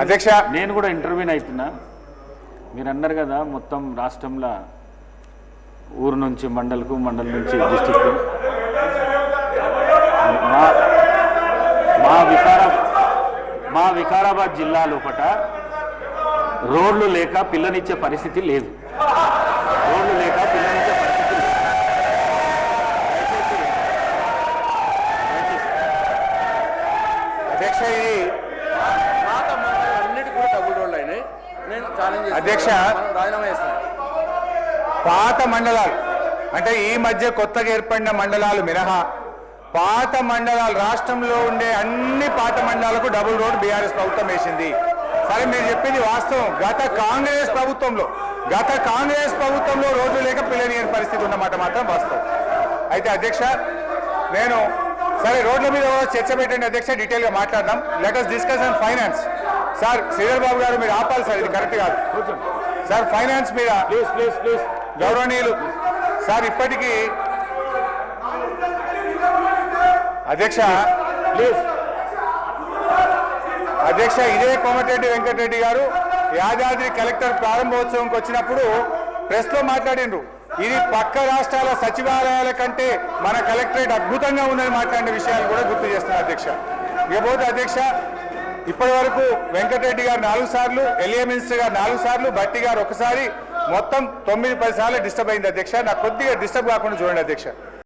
అధ్యక్ష నేను కూడా ఇంటర్వ్యూని అవుతున్నా. మీరు అన్నారు కదా మొత్తం రాష్ట్రంలో ఊరు నుంచి మండలకు, మండలం నుంచి డిస్టిక్, మా వికారాబాద్ జిల్లా లోపట రోడ్లు లేక పిల్లనిచ్చే పరిస్థితి లేదు. రోడ్లు లేక పిల్లనిచ్చే పరిస్థితి లేదు. అధ్యక్ష ఇది పాత మండలాలు అన్నిటి కూడా డబుల్ రోడ్లు అయినాయి. నేను ఛాలెంజ్ అధ్యక్ష రాజీనామా చేస్తాను. పాత మండలాలు అంటే ఈ మధ్య కొత్తగా ఏర్పడిన మండలాలు మినహా పాత మండలాలు రాష్ట్రంలో ఉండే అన్ని పాత మండలాలకు డబుల్ రోడ్ బీఆర్ఎస్ ప్రభుత్వం వేసింది. సరే మీరు చెప్పింది వాస్తవం. గత కాంగ్రెస్ ప్రభుత్వంలో రోడ్లు లేక పిల్లనియని పరిస్థితి ఉన్నమాట మాత్రం వాస్తవం. అయితే అధ్యక్ష నేను సరే రోడ్ల మీద చర్చ పెట్టండి అధ్యక్ష, డీటెయిల్గా మాట్లాడదాం. Let us discuss on finance. Sir Sridhar Babu గారు మీరు ఆపాలి సార్, ఇది కరెక్ట్ కాదు సార్. ఫైనాన్స్ మీద ప్లీజ్ గౌరవనీయులు సార్ ఇప్పటికీ అధ్యక్ష ఇదే కోమటిరెడ్డి వెంకటరెడ్డి గారు యాదాద్రి కలెక్టర్ ప్రారంభోత్సవంకి వచ్చినప్పుడు ప్రెస్ లో మాట్లాడిండ్రు. ఇది పక్క రాష్ట్రాల సచివాలయాల కంటే మన కలెక్టరేట్ అద్భుతంగా ఉందని మాట్లాడిన విషయాలు కూడా గుర్తు చేస్తున్నారు అధ్యక్ష. ఇకపోతే అధ్యక్ష ఇప్పటి వరకు వెంకటరెడ్డి గారు 4 సార్లు, ఎల్ఏ మినిస్టర్ గారు 4 సార్లు, భట్టి గారు 1 సారి, మొత్తం 9-10 సార్లు డిస్టర్బ్ అయింది అధ్యక్ష. నాకు కొద్దిగా డిస్టర్బ్ కాకుండా చూడండి అధ్యక్ష.